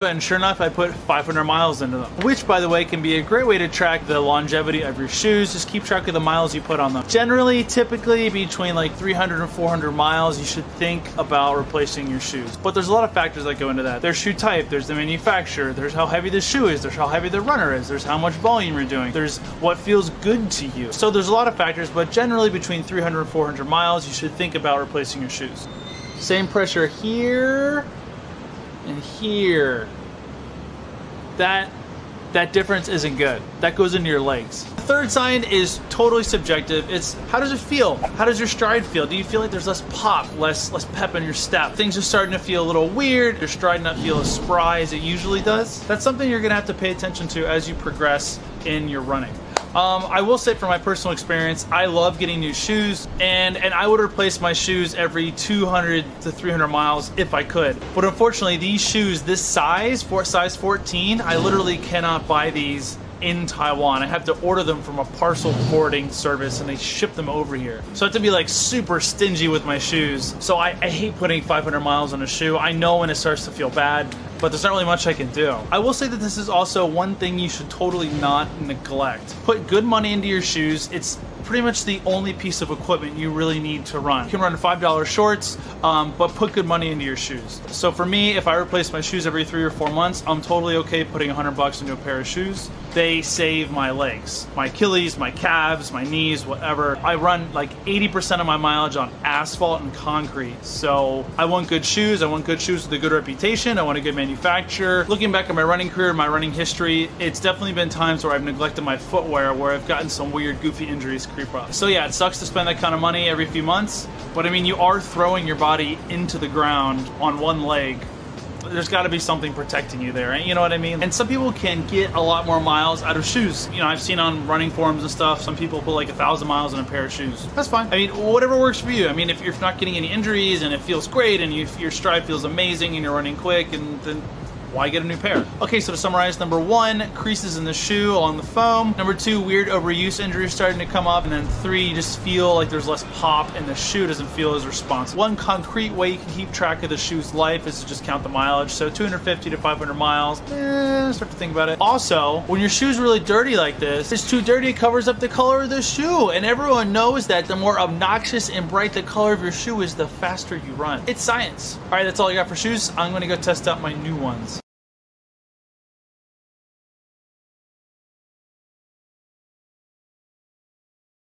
And sure enough, I put 500 miles into them, which, by the way, can be a great way to track the longevity of your shoes. Just keep track of the miles you put on them. Generally, typically between like 300 and 400 miles, you should think about replacing your shoes. But there's a lot of factors that go into that. There's shoe type, there's the manufacturer, there's how heavy the shoe is, there's how heavy the runner is, there's how much volume you're doing, there's what feels good to you. So there's a lot of factors, but generally between 300 and 400 miles, you should think about replacing your shoes. Same pressure here and here. That difference isn't good. That goes into your legs. The third sign is totally subjective. It's how does it feel? How does your stride feel? Do you feel like there's less pop, less pep in your step? Things are starting to feel a little weird. Your stride not feel as spry as it usually does. That's something you're gonna have to pay attention to as you progress in your running. I will say from my personal experience, I love getting new shoes, and I would replace my shoes every 200 to 300 miles if I could. But unfortunately, these shoes, this size, size 14, I literally cannot buy these in Taiwan. I have to order them from a parcel forwarding service and they ship them over here. So I have to be like super stingy with my shoes. So I hate putting 500 miles on a shoe. I know when it starts to feel bad, but there's not really much I can do. I will say that this is also one thing you should totally not neglect. Put good money into your shoes. It's pretty much the only piece of equipment you really need to run. You can run $5 shorts, but put good money into your shoes. So for me, if I replace my shoes every 3 or 4 months, I'm totally okay putting $100 into a pair of shoes. They save my legs, my Achilles, my calves, my knees, whatever. I run like 80% of my mileage on asphalt and concrete. So I want good shoes. I want good shoes with a good reputation. I want a good manufacturer. Looking back at my running career, my running history, it's definitely been times where I've neglected my footwear, where I've gotten some weird, goofy injuries creep up. So yeah, it sucks to spend that kind of money every few months, but I mean, you are throwing your body into the ground on one leg. There's got to be something protecting you there, you know what I mean? And some people can get a lot more miles out of shoes. You know, I've seen on running forums and stuff, some people put like 1,000 miles in a pair of shoes. That's fine. I mean, whatever works for you. I mean, if you're not getting any injuries and it feels great and your stride feels amazing and you're running quick, and then why get a new pair? Okay, so to summarize, number 1, creases in the shoe along the foam. Number 2, weird overuse injuries starting to come up. And then 3, you just feel like there's less pop and the shoe doesn't feel as responsive. One concrete way you can keep track of the shoe's life is to just count the mileage. So 250 to 500 miles, start to think about it. Also, when your shoe's really dirty like this, it's too dirty, it covers up the color of the shoe. And everyone knows that the more obnoxious and bright the color of your shoe is, the faster you run. It's science. All right, that's all I got for shoes. I'm gonna go test out my new ones.